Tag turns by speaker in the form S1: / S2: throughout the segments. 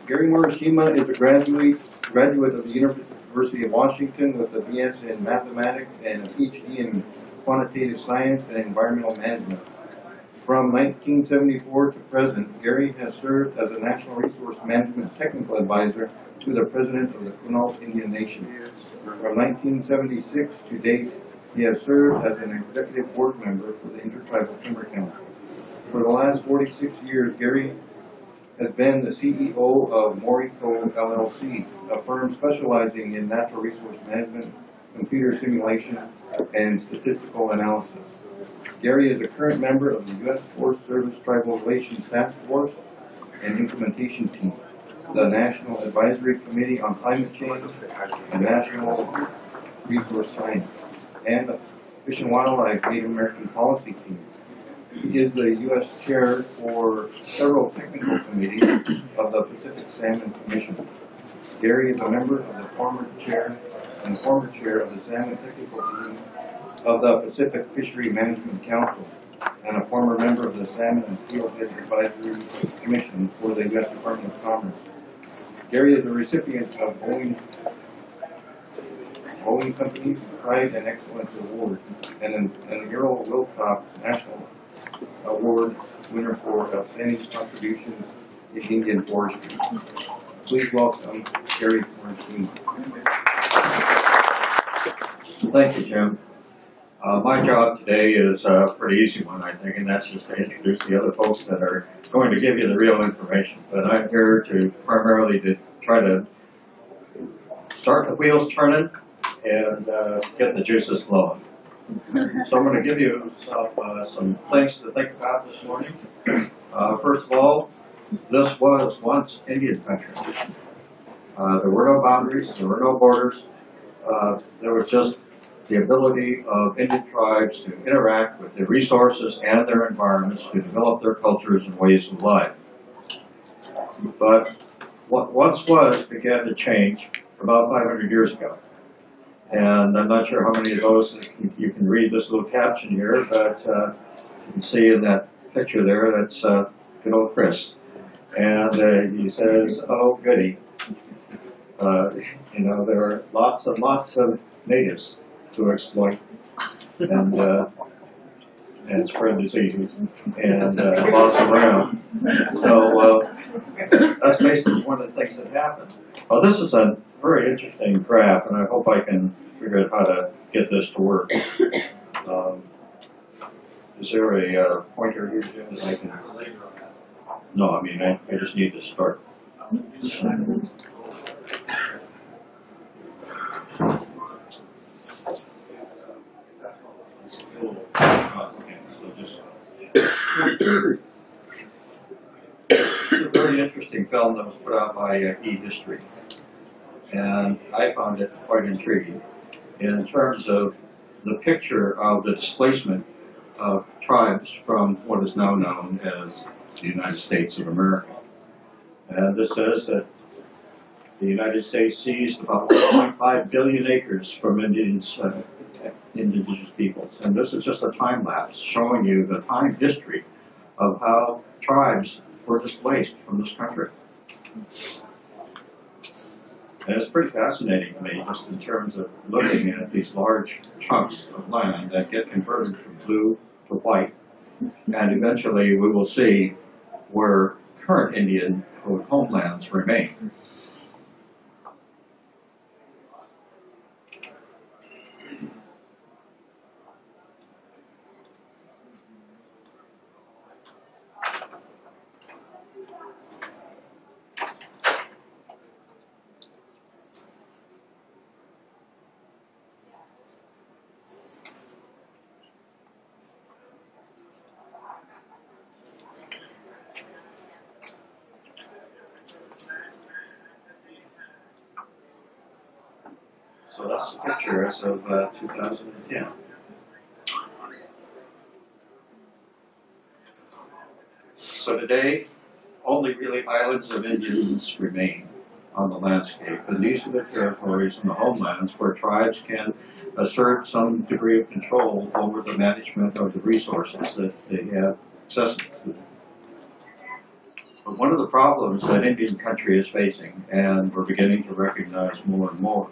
S1: Gary Morishima is a graduate of the University of Washington with a BS in mathematics and a PhD in quantitative science and environmental management. From 1974 to present, Gary has served as a National Resource Management Technical Advisor to the President of the Quinault Indian Nation. From 1976 to date, he has served as an Executive Board Member for the Intertribal Timber Council. For the last 46 years, Gary has been the CEO of Moriko LLC, a firm specializing in natural resource management, computer simulation, and statistical analysis. Gary is a current member of the U.S. Forest Service Tribal Relations Task Force and Implementation Team, the National Advisory Committee on Climate Change, the National Resource Science, and the Fish and Wildlife Native American Policy Team. He is the U.S. Chair for several technical committees of the Pacific Salmon Commission. Gary is a member of the former chair of the Salmon Technical Team of the Pacific Fishery Management Council and a former member of the Salmon and Steelhead Advisory Commission for the U.S. Department of Commerce. Gary is a recipient of Boeing Company's Pride and Excellence Award and an Earl Wilcox National Award winner for outstanding contributions in Indian forestry. Please welcome Gary Morishima.
S2: Thank you, Jim. My job today is a pretty easy one, I think, and that's just to introduce the other folks that are going to give you the real information. But I'm here to primarily to try to start the wheels turning and get the juices flowing. So I'm going to give you some things to think about this morning. First of all, this was once Indian country. There were no boundaries, there were no borders. There was just the ability of Indian tribes to interact with the resources and their environments to develop their cultures and ways of life. But what once was began to change about 500 years ago. And I'm not sure how many of those you can read this little caption here, but you can see in that picture there, that's good old Chris. And he says, oh goody. There are lots and lots of natives to exploit and spread diseases and boss around. So that's basically one of the things that happened. Well, this is a very interesting graph, and I hope I can figure out how to get this to work. Is there a pointer here, Jim, that I can? No, I mean, I just need to start. It's a very interesting film that was put out by E-History, and I found it quite intriguing in terms of the picture of the displacement of tribes from what is now known as the United States of America. And this says that the United States seized about 1.5 billion acres from indigenous peoples. And this is just a time lapse showing you the time history of how tribes were displaced from this country. And it's pretty fascinating to me, just in terms of looking at these large chunks of land that get converted from blue to white. And eventually we will see where current Indian homelands remain. So that's the picture as of 2010. So today, only really islands of Indians remain on the landscape, and these are the territories and the homelands where tribes can assert some degree of control over the management of the resources that they have access to. But one of the problems that Indian country is facing, and we're beginning to recognize more and more,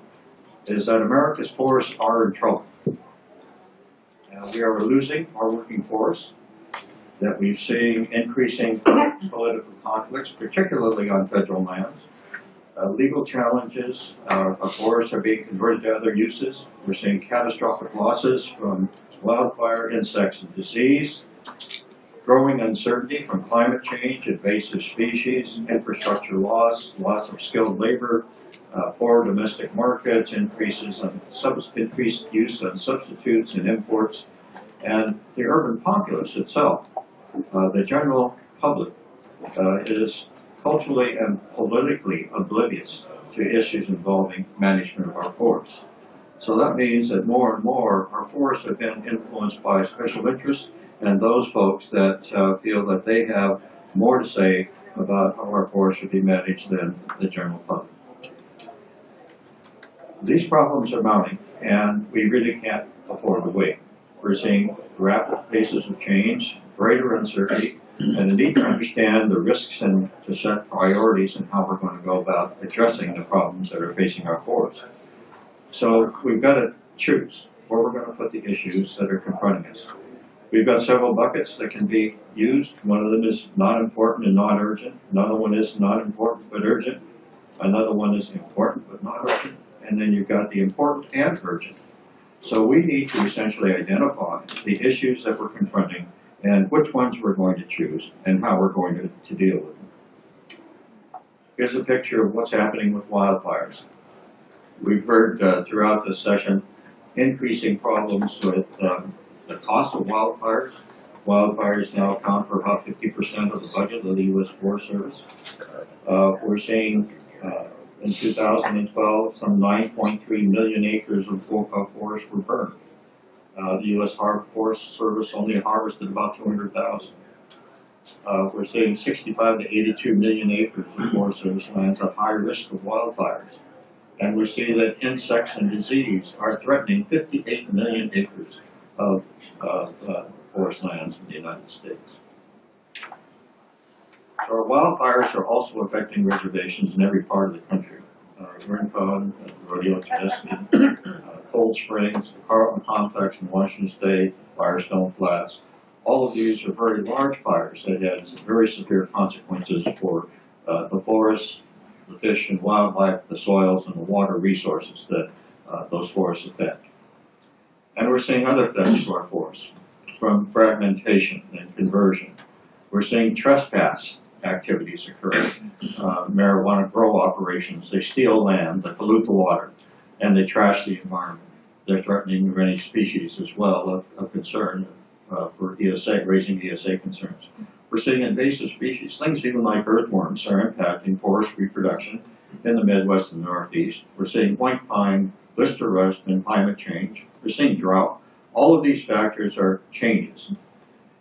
S2: is that America's forests are in trouble. We are losing our working forest, that we've seen increasing political conflicts, particularly on federal lands. Legal challenges, of course, are being converted to other uses. We're seeing catastrophic losses from wildfire, insects, and disease. Growing uncertainty from climate change, invasive species, infrastructure loss, loss of skilled labor, poor domestic markets, increased use of substitutes and imports, and the urban populace itself. The general public is culturally and politically oblivious to issues involving management of our forests. So that means that more and more our forests have been influenced by special interests and those folks that feel that they have more to say about how our forests should be managed than the general public. These problems are mounting, and we really can't afford to wait. We're seeing rapid paces of change, greater uncertainty, and the need to understand the risks and to set priorities and how we're going to go about addressing the problems that are facing our forests. So we've got to choose where we're going to put the issues that are confronting us. We've got several buckets that can be used. One of them is not important and not urgent. Another one is not important but urgent. Another one is important but not urgent. And then you've got the important and urgent. So we need to essentially identify the issues that we're confronting and which ones we're going to choose and how we're going to deal with them. Here's a picture of what's happening with wildfires. We've heard throughout this session increasing problems with the cost of wildfires. Wildfires now account for about 50% of the budget of the U.S. Forest Service. We're seeing in 2012 some 9.3 million acres of forest were burned. The U.S. Forest Service only harvested about 200,000. We're seeing 65 to 82 million acres of Forest Service lands at high risk of wildfires. And we see that insects and disease are threatening 58 million acres of forest lands in the United States. So our wildfires are also affecting reservations in every part of the country. Rincon, Rodeo Tenesky, Cold Springs, the Carlton Complex in Washington State, Firestone Flats. All of these are very large fires that had very severe consequences for the forests, the fish and wildlife, the soils, and the water resources that those forests affect. And we're seeing other effects to our forests, from fragmentation and conversion. We're seeing trespass activities occur. Marijuana grow operations, they steal land, they pollute the water, and they trash the environment. They're threatening many species as well of concern for ESA, raising ESA concerns. We're seeing invasive species, things even like earthworms are impacting forest reproduction in the Midwest and Northeast. We're seeing white pine, blister rust, and climate change. We're seeing drought. All of these factors are changes.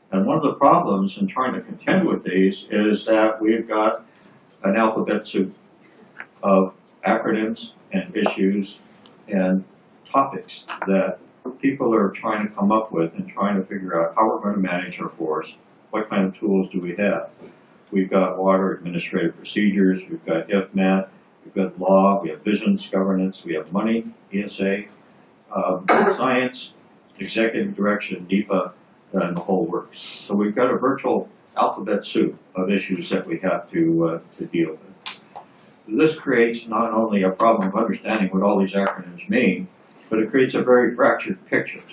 S2: And one of the problems in trying to contend with these is that we've got an alphabet soup of acronyms and issues and topics that people are trying to come up with and trying to figure out how we're going to manage our forests. What kind of tools do we have? We've got water administrative procedures, we've got IFMAT, we've got law, we have visions, governance, we have money, ESA, science, executive direction, DEPA, and the whole works. So we've got a virtual alphabet soup of issues that we have to deal with. This creates not only a problem of understanding what all these acronyms mean, but it creates a very fractured picture.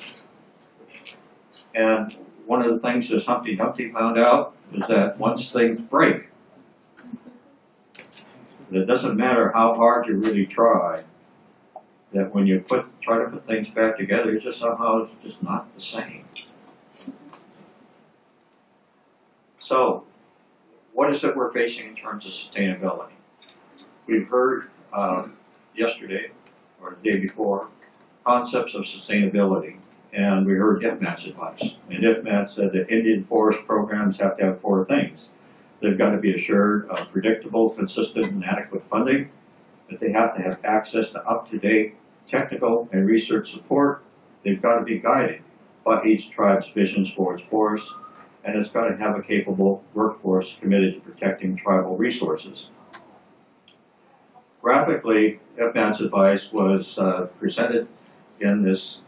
S2: And one of the things that Humpty Dumpty found out is that once things break, it doesn't matter how hard you really try, that when you try to put things back together, it's just somehow it's just not the same. So, what is it we're facing in terms of sustainability? We've heard yesterday, or the day before, concepts of sustainability, and we heard IFMAT's advice. And IFMAT said that Indian forest programs have to have 4 things. They've got to be assured of predictable, consistent, and adequate funding, that they have to have access to up-to-date technical and research support. They've got to be guided by each tribe's visions for its forests, and it's got to have a capable workforce committed to protecting tribal resources. Graphically, FNAT's advice was presented in this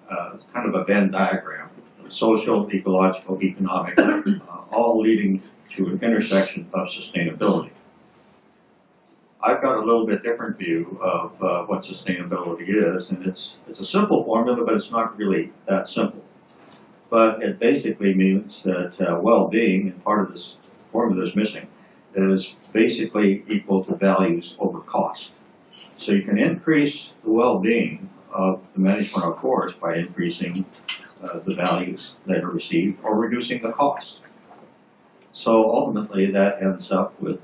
S2: kind of a Venn diagram: social, ecological, economic, all leading to an intersection of sustainability. I've got a little bit different view of what sustainability is, and it's a simple formula, but it's not really that simple. But it basically means that well-being, and part of this formula is missing, is basically equal to values over cost. So you can increase the well-being of the management of forests by increasing the values that are received or reducing the costs. So ultimately that ends up with,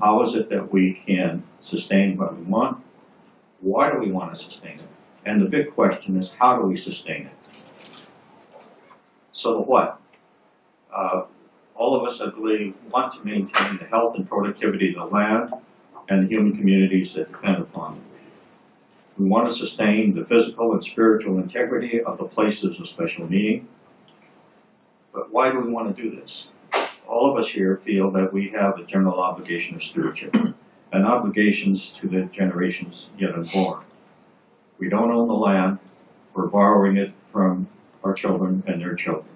S2: how is it that we can sustain what we want? Why do we want to sustain it? And the big question is, how do we sustain it? So the what? All of us, I believe, want to maintain the health and productivity of the land and the human communities that depend upon it. We want to sustain the physical and spiritual integrity of the places of special meaning. But why do we want to do this? All of us here feel that we have a general obligation of stewardship and obligations to the generations yet unborn. We don't own the land, we're borrowing it from our children and their children.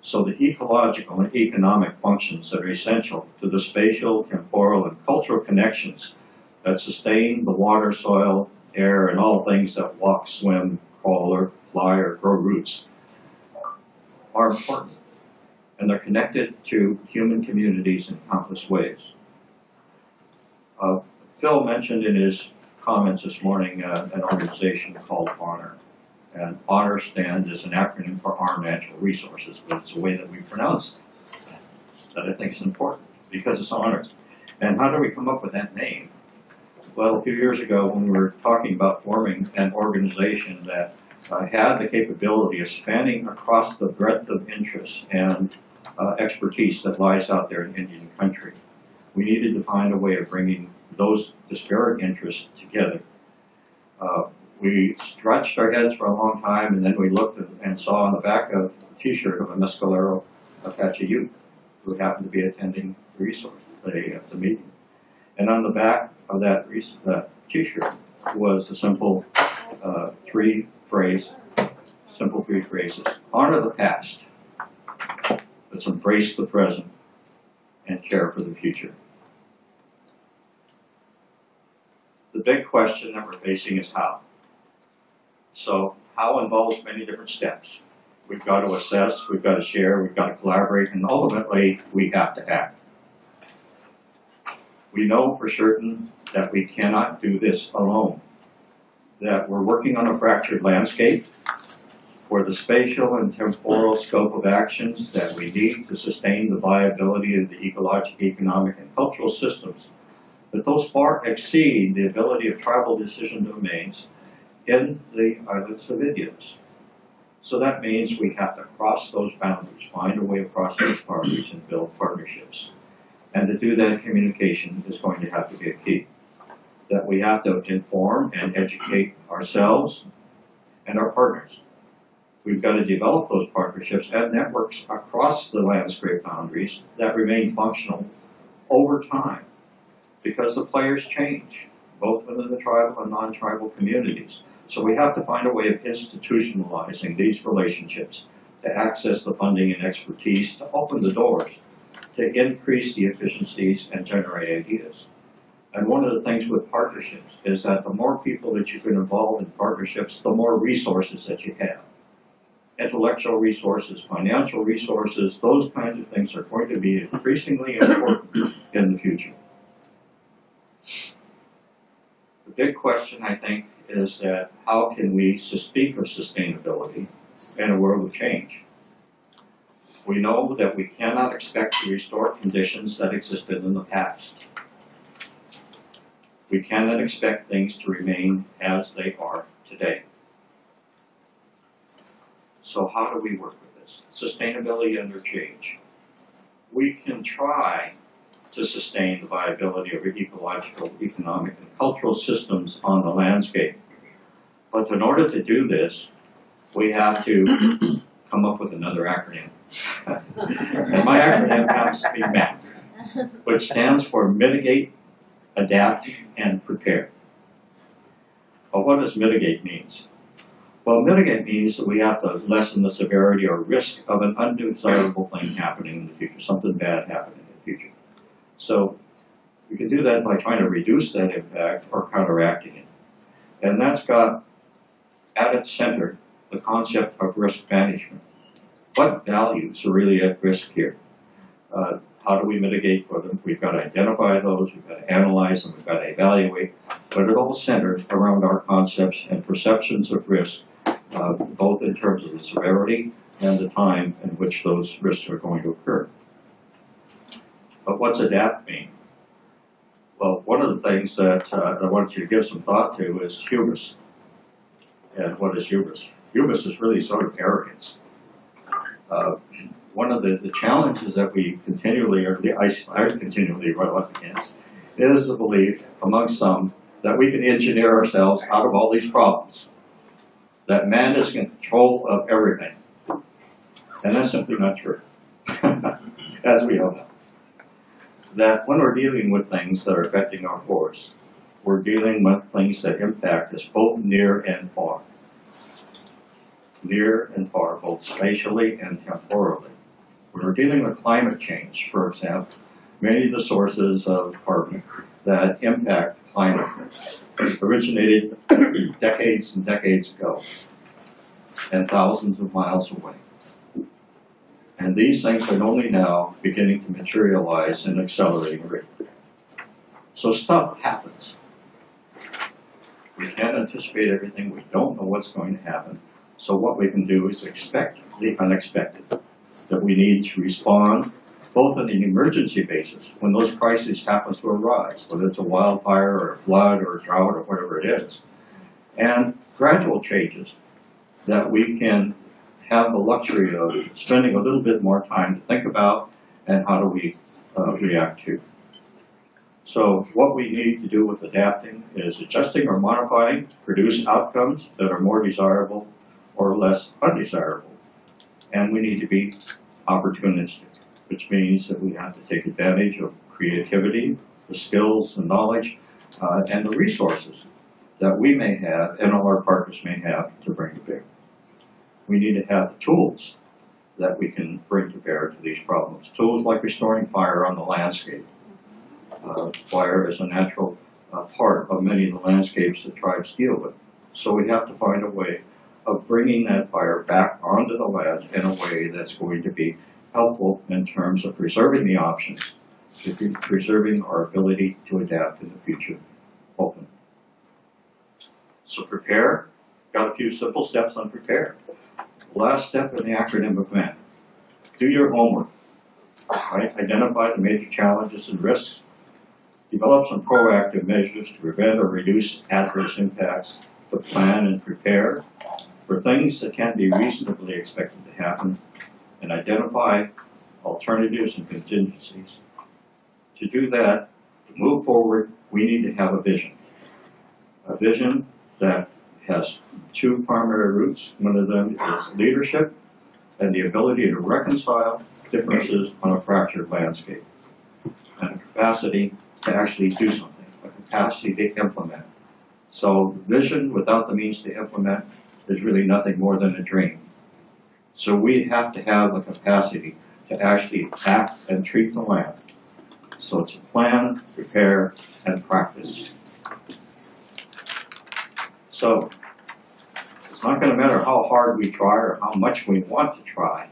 S2: So the ecological and economic functions that are essential to the spatial, temporal, and cultural connections that sustain the water, soil, air, and all things that walk, swim, crawl, or fly, or grow roots are important. And they're connected to human communities in countless ways. Phil mentioned in his comments this morning an organization called HONOR. And HONOR stands as an acronym for Our Natural Resources, but it's a way that we pronounce it that I think is important because it's honors. And how do we come up with that name? Well, a few years ago when we were talking about forming an organization that had the capability of spanning across the breadth of interests and expertise that lies out there in Indian country, we needed to find a way of bringing those disparate interests together. We stretched our heads for a long time, and then we looked and saw on the back of the T-shirt of a Mescalero Apache youth who happened to be attending the resource day at the meeting. And on the back of that T-shirt was a simple three phrases: honor the past, let's embrace the present, and care for the future. The big question that we're facing is how. So how involves many different steps. We've got to assess, we've got to share, we've got to collaborate, and ultimately we have to act. We know for certain that we cannot do this alone, that we're working on a fractured landscape where the spatial and temporal scope of actions that we need to sustain the viability of the ecological, economic, and cultural systems, that those far exceed the ability of tribal decision domains in the islets of Indians. So that means we have to cross those boundaries, find a way across those boundaries and build partnerships. And to do that, communication is going to have to be a key. That we have to inform and educate ourselves and our partners. We've got to develop those partnerships and networks across the landscape boundaries that remain functional over time, because the players change, both within the tribal and non-tribal communities. So we have to find a way of institutionalizing these relationships to access the funding and expertise, to open the doors, to increase the efficiencies and generate ideas. And one of the things with partnerships is that the more people that you can involve in partnerships, the more resources that you have. Intellectual resources, financial resources, those kinds of things are going to be increasingly important in the future. The big question, I think, is that how can we speak of sustainability in a world of change? We know that we cannot expect to restore conditions that existed in the past. We cannot expect things to remain as they are today. So how do we work with this? Sustainability under change. We can try to sustain the viability of ecological, economic, and cultural systems on the landscape. But in order to do this, we have to come up with another acronym. And my acronym happens to be MAP, which stands for Mitigate, Adapt, and Prepare. Well, what does mitigate means? Well, mitigate means that we have to lessen the severity or risk of an undesirable thing happening in the future, something bad happening in the future. So we can do that by trying to reduce that impact or counteracting it. And that's got at its center the concept of risk management. What values are really at risk here? How do we mitigate for them? We've got to identify those, we've got to analyze them, we've got to evaluate, but it all centers around our concepts and perceptions of risk, both in terms of the severity and the time in which those risks are going to occur. But what's adapt mean? Well, one of the things that I want you to give some thought to is hubris. And what is hubris? Hubris is really sort of arrogance. One of the challenges that we continually, or I continually run up against, is the belief among some that we can engineer ourselves out of all these problems, that man is in control of everything. And that's simply not true, as we all know. That when we're dealing with things that are affecting our forests, we're dealing with things that impact us both near and far. Near and far, both spatially and temporally. When we're dealing with climate change, for example, many of the sources of carbon that impact climate originated decades and decades ago and thousands of miles away. And these things are only now beginning to materialize in accelerating rate. So stuff happens. We can't anticipate everything. We don't know what's going to happen. So what we can do is expect the unexpected, that we need to respond both on an emergency basis when those crises happen to arise, whether it's a wildfire or a flood or a drought or whatever it is, and gradual changes that we can have the luxury of spending a little bit more time to think about and how do we react to. So what we need to do with adapting is adjusting or modifying to produce outcomes that are more desirable or less undesirable. And we need to be opportunistic, which means that we have to take advantage of creativity, the skills and knowledge, and the resources that we may have and all our partners may have to bring to bear. We need to have the tools that we can bring to bear to these problems. Tools like restoring fire on the landscape. Fire is a natural part of many of the landscapes that tribes deal with. So we have to find a way of bringing that fire back onto the land in a way that's going to be helpful in terms of preserving the options, preserving our ability to adapt in the future. Open. So prepare. Got a few simple steps on prepare. Last step in the acronym of MAP. Do your homework. Right? Identify the major challenges and risks. Develop some proactive measures to prevent or reduce adverse impacts. To plan and prepare for things that can be reasonably expected to happen. And identify alternatives and contingencies. To do that, to move forward, we need to have a vision. A vision that has two primary roots. One of them is leadership and the ability to reconcile differences on a fractured landscape, and a capacity to actually do something, a capacity to implement. So vision without the means to implement is really nothing more than a dream. So we have to have the capacity to actually act and treat the land. So it's plan, prepare, and practice. So it's not going to matter how hard we try or how much we want to try.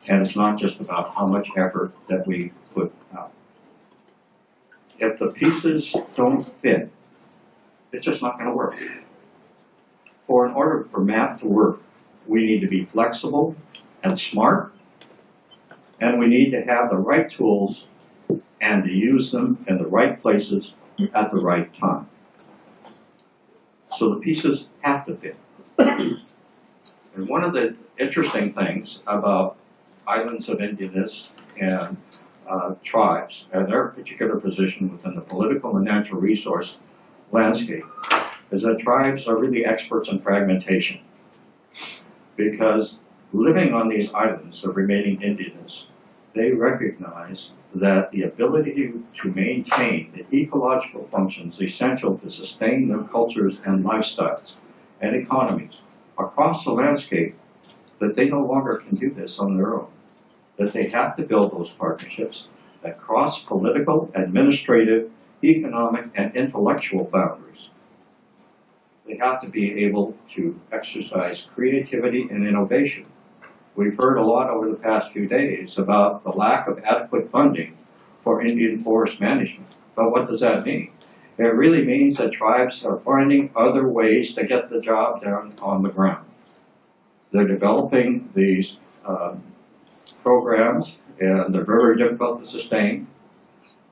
S2: And it's not just about how much effort that we put out. If the pieces don't fit, it's just not going to work. In order for MAP to work, we need to be flexible and smart, and we need to have the right tools and to use them in the right places at the right time. So the pieces have to fit. And one of the interesting things about islands of Indianness and tribes and their particular position within the political and natural resource landscape is that tribes are really experts in fragmentation, because living on these islands of remaining Indians, they recognize that the ability to maintain the ecological functions essential to sustain their cultures and lifestyles and economies across the landscape, that they no longer can do this on their own, that they have to build those partnerships that cross political, administrative, economic, and intellectual boundaries. They have to be able to exercise creativity and innovation. We've heard a lot over the past few days about the lack of adequate funding for Indian forest management. But what does that mean? It really means that tribes are finding other ways to get the job done on the ground. They're developing these programs, and they're very difficult to sustain,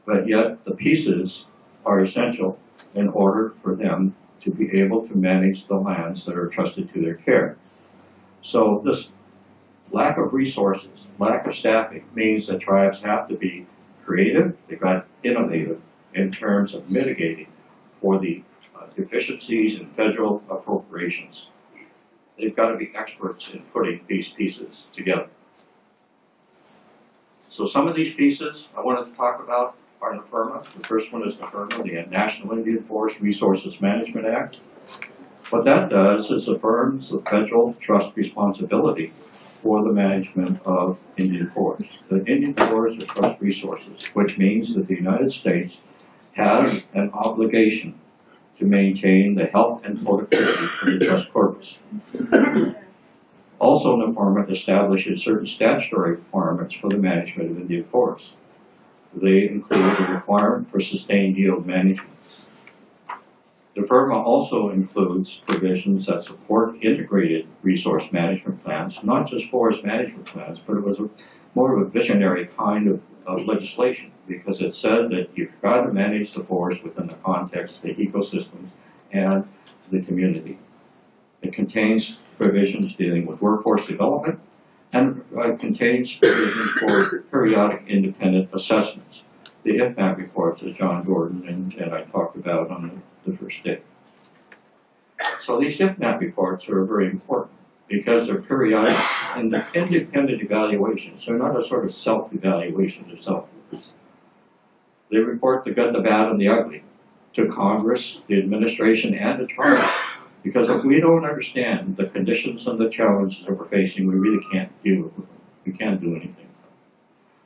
S2: but yet the pieces are essential in order for them to be able to manage the lands that are trusted to their care. So this lack of resources, lack of staffing, means that tribes have to be creative, they've got innovative in terms of mitigating for the deficiencies in federal appropriations. They've got to be experts in putting these pieces together. So some of these pieces I wanted to talk about are NFIRMA. The first one is NFIRMA, the National Indian Forest Resources Management Act. What that does is affirms the federal trust responsibility for the management of Indian forests. The Indian forests are trust resources, which means that the United States has an obligation to maintain the health and productivity of the trust corpus. Also, NFIRMA establishes certain statutory requirements for the management of Indian forests. They include the requirement for sustained yield management. NFIRMA also includes provisions that support integrated resource management plans, not just forest management plans, but it was more of a visionary kind of legislation, because it said that you've got to manage the forest within the context of the ecosystems and the community. It contains provisions dealing with workforce development, and contains provisions for periodic independent assessments. The IFMAP reports that John Gordon and I talked about on the first day. So these IFMAP reports are very important because they're periodic and independent evaluations. They're not a sort of self-evaluation of self. They report the good, the bad, and the ugly to Congress, the administration, and the tribes. Because if we don't understand the conditions and the challenges that we're facing, we really can't deal with them. We can't do anything.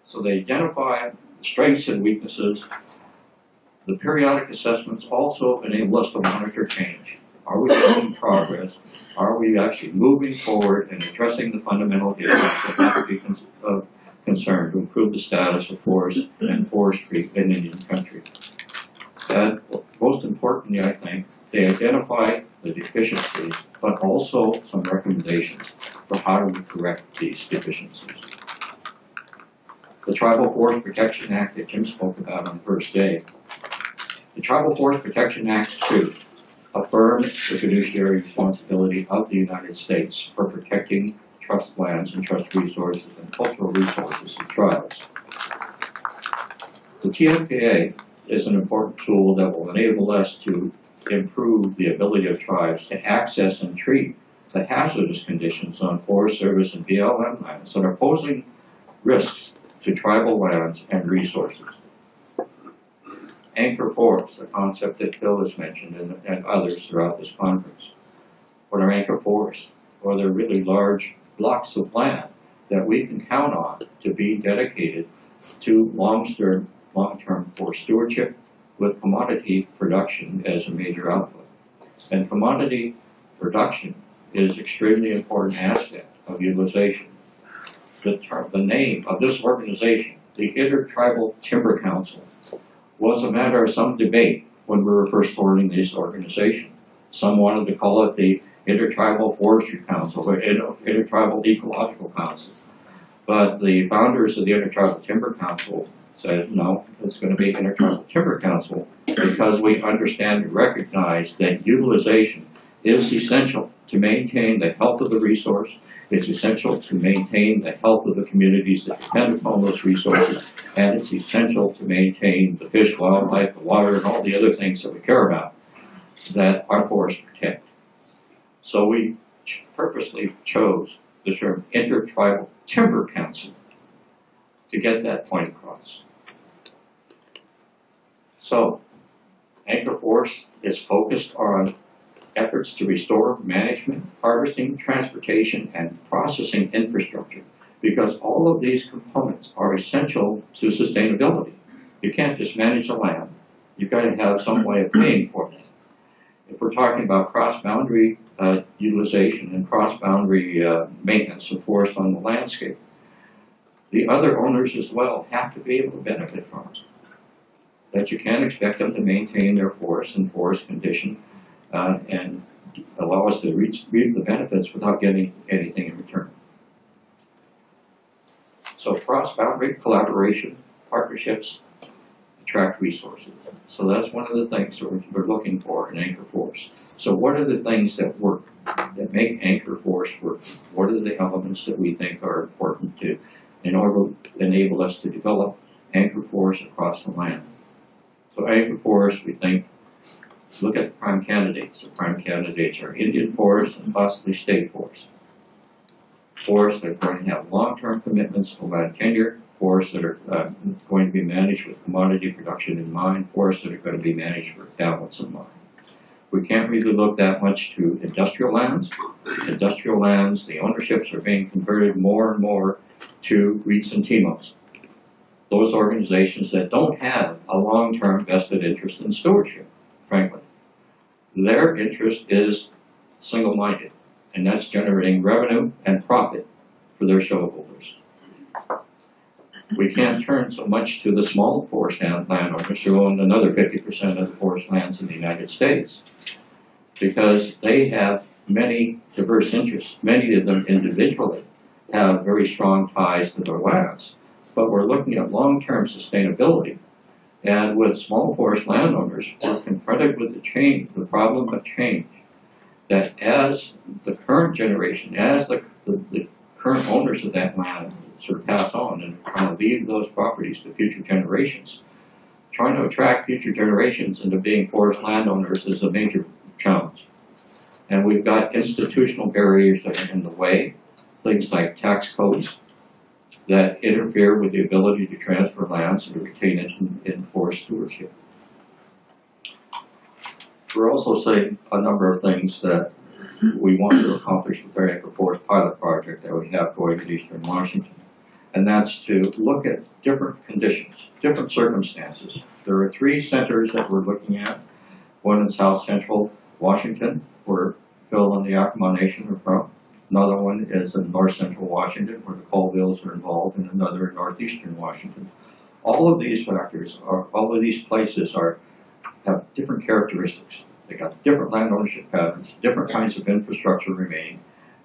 S2: So they identify strengths and weaknesses. The periodic assessments also enable us to monitor change. Are we making progress? Are we actually moving forward and addressing the fundamental issues that have to be concerned to improve the status of forest and forestry in Indian country? And most importantly, I think, they identify the deficiencies, but also some recommendations for how do we correct these deficiencies. The Tribal Forest Protection Act that Jim spoke about on the first day. The Tribal Forest Protection Act 2 affirms the fiduciary responsibility of the United States for protecting trust lands and trust resources and cultural resources of tribes. The TFPA is an important tool that will enable us to improve the ability of tribes to access and treat the hazardous conditions on Forest Service and BLM lands that are posing risks to tribal lands and resources. Anchor forests, a concept that Bill has mentioned and others throughout this conference. What are anchor forests? Well, they're really large blocks of land that we can count on to be dedicated to long-term forest stewardship, with commodity production as a major output. And commodity production is an extremely important aspect of utilization. The name of this organization, the Intertribal Timber Council, was a matter of some debate when we were first forming this organization. Some wanted to call it the Intertribal Forestry Council or Intertribal Ecological Council. But the founders of the Intertribal Timber Council said, no, it's going to be Intertribal Timber Council because we understand and recognize that utilization is essential to maintain the health of the resource. It's essential to maintain the health of the communities that depend upon those resources, and it's essential to maintain the fish, wildlife, the water, and all the other things that we care about that our forests protect. So we purposely chose
S3: the term intertribal timber council to get that point across. So, Anchor Forest is focused on efforts to restore management, harvesting, transportation, and processing infrastructure, because all of these components are essential to sustainability. You can't just manage the land. You've got to have some way of paying for that. If we're talking about cross-boundary utilization and cross-boundary maintenance of forest on the landscape, the other owners as well have to be able to benefit from it. That you can't expect them to maintain their forest and forest condition and allow us to reap the benefits without getting anything in return. So cross-boundary collaboration, partnerships, attract resources. So that's one of the things that we're looking for in Anchor Forest. So what are the things that work, that make Anchor Forest work? What are the elements that we think are important to, in order to enable us to develop Anchor Forest across the land? So Anchor Forest, we think, look at prime candidates. The prime candidates are Indian forests and possibly state forests. Forests that are going to have long-term commitments over tenure, forests that are going to be managed with commodity production in mind, forests that are going to be managed for balance in mind. We can't really look that much to industrial lands. Industrial lands, the ownerships are being converted more and more to REITs and TIMOs. Those organizations that don't have a long-term vested interest in stewardship, frankly. Their interest is single-minded, and that's generating revenue and profit for their shareholders. We can't turn so much to the small forest landowners who own another 50% of the forest lands in the United States, because they have many diverse interests. Many of them individually have very strong ties to their lands. But we're looking at long-term sustainability. And with small forest landowners, we're confronted with the problem of change. That as the current generation, as the current owners of that land sort of pass on and trying to leave those properties to future generations, trying to attract future generations into being forest landowners is a major challenge. And we've got institutional barriers that are in the way, things like tax codes, that interfere with the ability to transfer lands and to retain it in forest stewardship. We're also saying a number of things that we want to accomplish with our Anchor Forest pilot project that we have going in Eastern Washington. And that's to look at different conditions, different circumstances. There are 3 centers that we're looking at. One in South Central Washington, where Phil and the Yakima Nation are from. Another one is in North Central Washington, where the Colvilles are involved, and another in Northeastern Washington. All of these factors, all of these places have different characteristics. They got different land ownership patterns, different kinds of infrastructure remaining,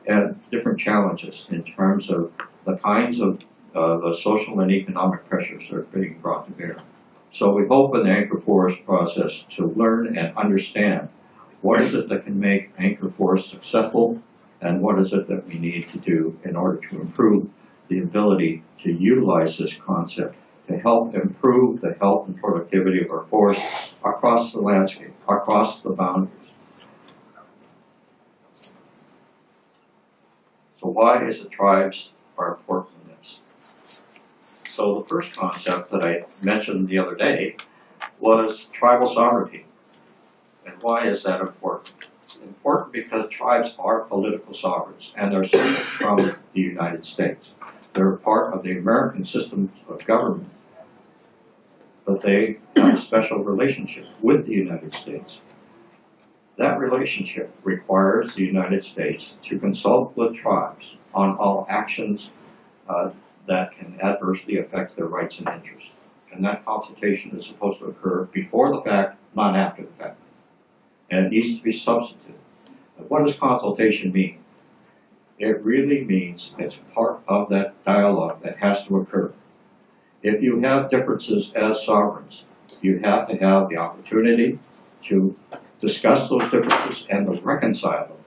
S3: and different challenges in terms of the kinds of the social and economic pressures that are being brought to bear. So we hope in the Anchor Forest process to learn and understand what is it that can make Anchor Forest successful, and what is it that we need to do in order to improve the ability to utilize this concept to help improve the health and productivity of our forests across the landscape, across the boundaries. So why is it tribes are important in this? So the first concept that I mentioned the other day was tribal sovereignty. And why is that important? It's important because tribes are political sovereigns, and they're separate from the United States. They're part of the American system of government, but they have a special relationship with the United States. That relationship requires the United States to consult with tribes on all actions that can adversely affect their rights and interests. And that consultation is supposed to occur before the fact, not after the fact. And it needs to be substantive. But what does consultation mean? It really means it's part of that dialogue that has to occur. If you have differences as sovereigns, you have to have the opportunity to discuss those differences and to reconcile them.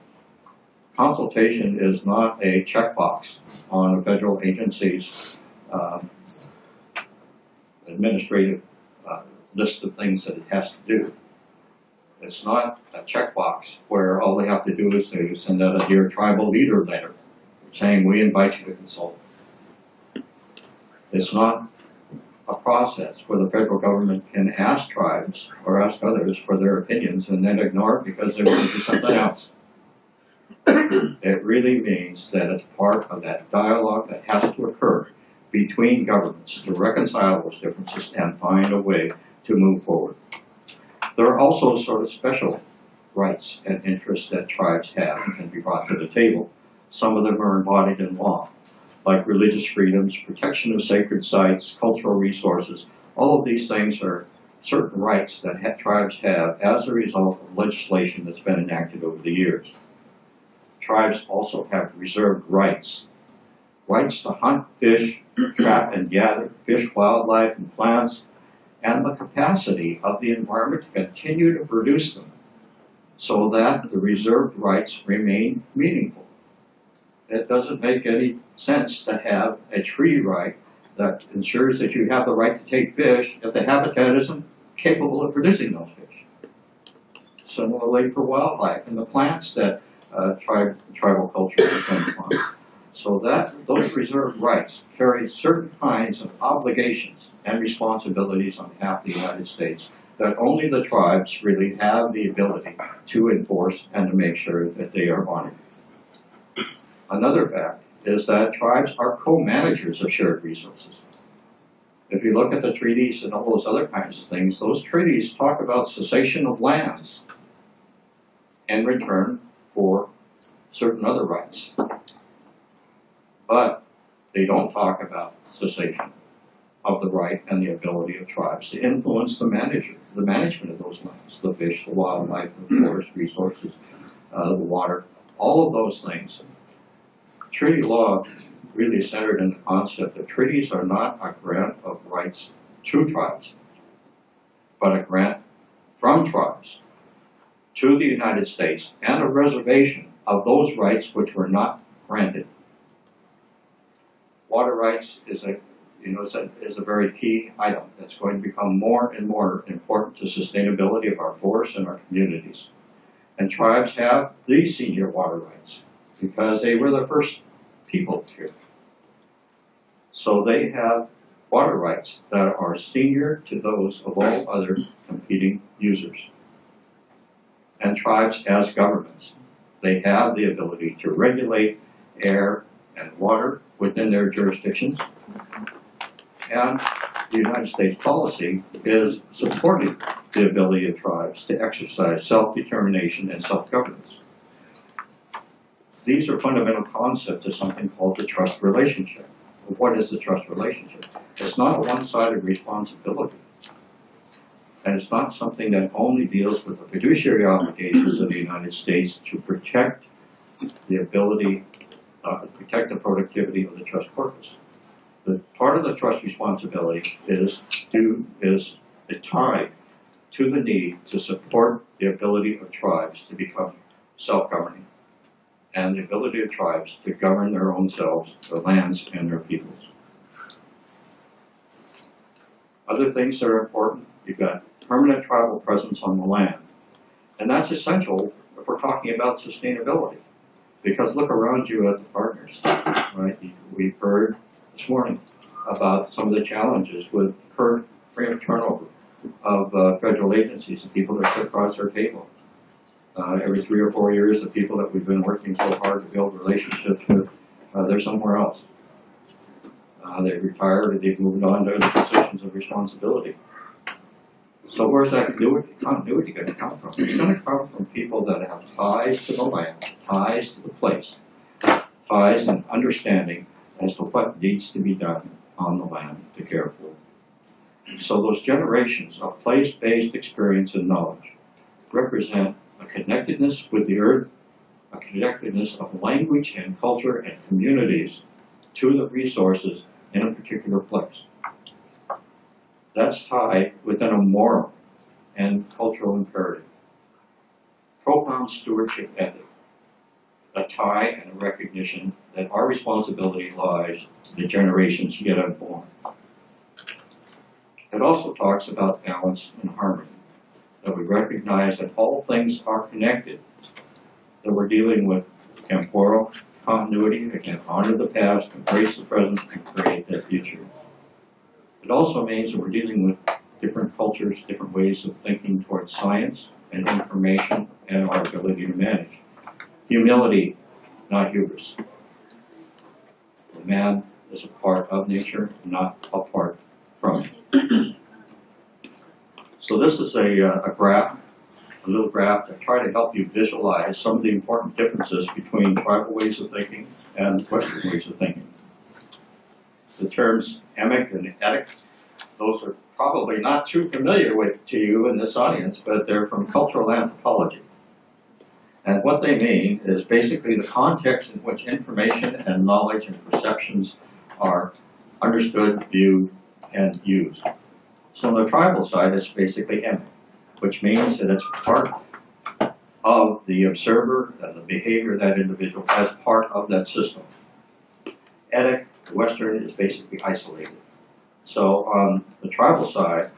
S3: Consultation is not a checkbox on a federal agency's administrative list of things that it has to do. It's not a checkbox where all they have to do is to send out a Dear Tribal Leader letter saying we invite you to consult. It's not a process where the federal government can ask tribes or ask others for their opinions and then ignore it because they want to do something else. It really means that it's part of that dialogue that has to occur between governments to reconcile those differences and find a way to move forward. There are also sort of special rights and interests that tribes have and can be brought to the table. Some of them are embodied in law, like religious freedoms, protection of sacred sites, cultural resources. All of these things are certain rights that tribes have as a result of legislation that's been enacted over the years. Tribes also have reserved rights. Rights to hunt, fish, trap and gather, fish, wildlife, and plants, and the capacity of the environment to continue to produce them so that the reserved rights remain meaningful. It doesn't make any sense to have a treaty right that ensures that you have the right to take fish if the habitat isn't capable of producing those fish. Similarly for wildlife and the plants that tribal culture depends upon. So that those reserved rights carry certain kinds of obligations and responsibilities on behalf of the United States that only the tribes really have the ability to enforce and to make sure that they are honored. Another fact is that tribes are co-managers of shared resources. If you look at the treaties and all those other kinds of things, those treaties talk about cessation of lands in return for certain other rights. But they don't talk about cessation of the right and the ability of tribes to influence the management of those lands, the fish, the wildlife, the forest resources, the water, all of those things. Treaty law really is centered in the concept that treaties are not a grant of rights to tribes, but a grant from tribes to the United States and a reservation of those rights which were not granted. Water rights is a very key item that's going to become more and more important to sustainability of our forests and our communities. And tribes have the senior water rights because they were the first people here. So they have water rights that are senior to those of all other competing users. And tribes as governments, they have the ability to regulate air and water within their jurisdictions. And the United States policy is supporting the ability of tribes to exercise self-determination and self-governance. These are fundamental concepts of something called the trust relationship. What is the trust relationship? It's not a one-sided responsibility. And it's not something that only deals with the fiduciary obligations of the United States to protect the ability, protect the productivity of the trust corpus. The part of the trust responsibility is tied to the need to support the ability of tribes to become self-governing and the ability of tribes to govern their own selves, their lands, and their peoples. Other things that are important, you've got permanent tribal presence on the land. And that's essential if we're talking about sustainability. Because look around you at the partners, right? We've heard this morning about some of the challenges with current rate of turnover of federal agencies and people that sit across our table. Every 3 or 4 years, the people that we've been working so hard to build relationships with, they're somewhere else. They've retired or they've moved on to other positions of responsibility. So where's that continuity going to come from? It's going to come from people that have ties to the land, ties to the place, ties and understanding as to what needs to be done on the land to care for. So those generations of place-based experience and knowledge represent a connectedness with the earth, a connectedness of language and culture and communities to the resources in a particular place. That's tied within a moral and cultural imperative. Profound stewardship ethic, a tie and a recognition that our responsibility lies to the generations yet unborn. It also talks about balance and harmony, that we recognize that all things are connected, that we're dealing with temporal, continuity, again, honor the past, embrace the present, and create that future. It also means that we're dealing with different cultures, different ways of thinking towards science and information and our ability to manage. Humility, not hubris. Man is a part of nature, not apart from it. So this is a graph, a little graph that try to help you visualize some of the important differences between tribal ways of thinking and Western ways of thinking. The terms emic and etic, those are probably not too familiar to you in this audience, but they're from cultural anthropology. And what they mean is basically the context in which information and knowledge and perceptions are understood, viewed, and used. So on the tribal side, it's basically emic, which means that it's part of the observer and the behavior of that individual as part of that system. Etic, the Western, is basically isolated. So on the tribal side,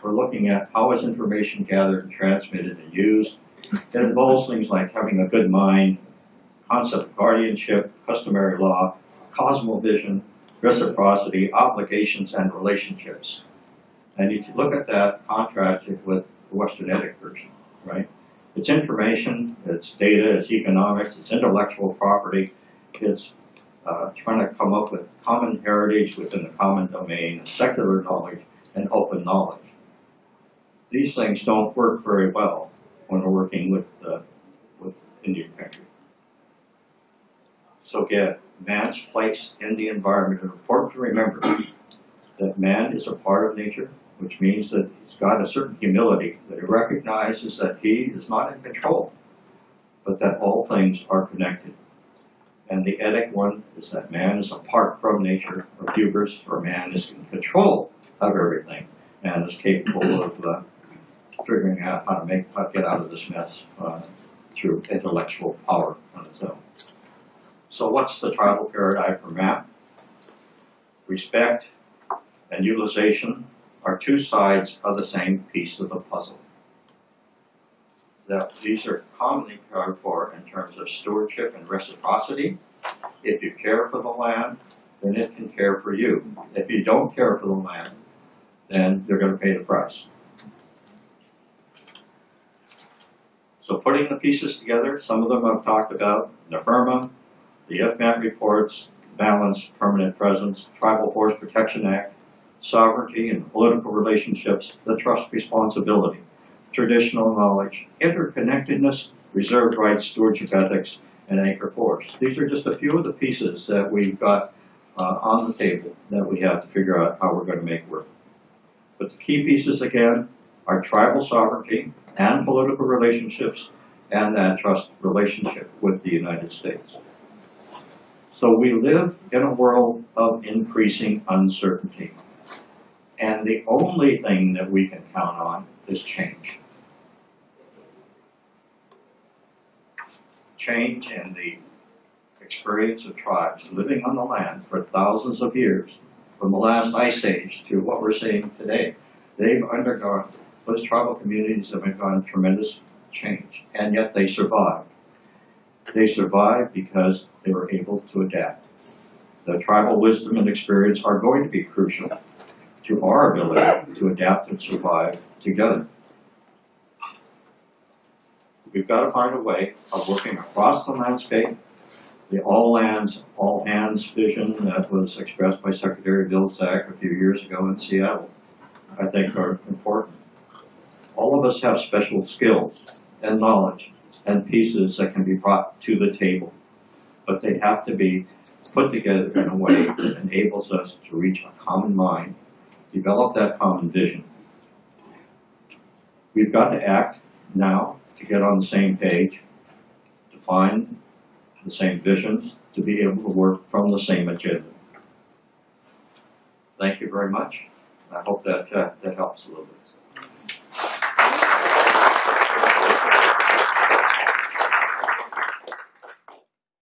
S3: we're looking at how is information gathered and transmitted and used. It involves things like having a good mind, concept of guardianship, customary law, cosmovision, reciprocity, obligations, and relationships. And you can look at that contrasted with the Western etic version, right? It's information, it's data, it's economics, it's intellectual property, it's trying to come up with common heritage within a common domain, secular knowledge, and open knowledge. These things don't work very well when we're working with Indian country. So again, man's place in the environment. It's important to remember that man is a part of nature, which means that he's got a certain humility, that he recognizes that he is not in control, but that all things are connected. And the etic one is that man is apart from nature, or hubris, or man is in control of everything and is capable of figuring out how to get out of this mess through intellectual power on its own. So what's the tribal paradigm for map? Respect and utilization are two sides of the same piece of the puzzle. Now, these are commonly cared for in terms of stewardship and reciprocity. If you care for the land, then it can care for you. If you don't care for the land, then you're going to pay the price. So putting the pieces together, some of them I've talked about, NFIRMA, the FMAP reports, balance, permanent presence, Tribal Forest Protection Act, sovereignty and political relationships, the trust responsibility, traditional knowledge, interconnectedness, reserved rights, stewardship ethics, and anchor force. These are just a few of the pieces that we've got on the table that we have to figure out how we're going to make work. But the key pieces, again, are tribal sovereignty and political relationships and that trust relationship with the United States. So we live in a world of increasing uncertainty. And the only thing that we can count on is change. Change in the experience of tribes living on the land for thousands of years, from the last ice age to what we're seeing today. Those tribal communities have undergone tremendous change, and yet they survived. They survived because they were able to adapt. The tribal wisdom and experience are going to be crucial to our ability to adapt and survive together. We've got to find a way of working across the landscape. The all lands, all hands vision that was expressed by Secretary Vilsack a few years ago in Seattle, I think are important. All of us have special skills and knowledge and pieces that can be brought to the table, but they have to be put together in a way that enables us to reach a common mind, develop that common vision. We've got to act now to get on the same page, to find the same visions, to be able to work from the same agenda. Thank you very much. I hope that helps a little bit.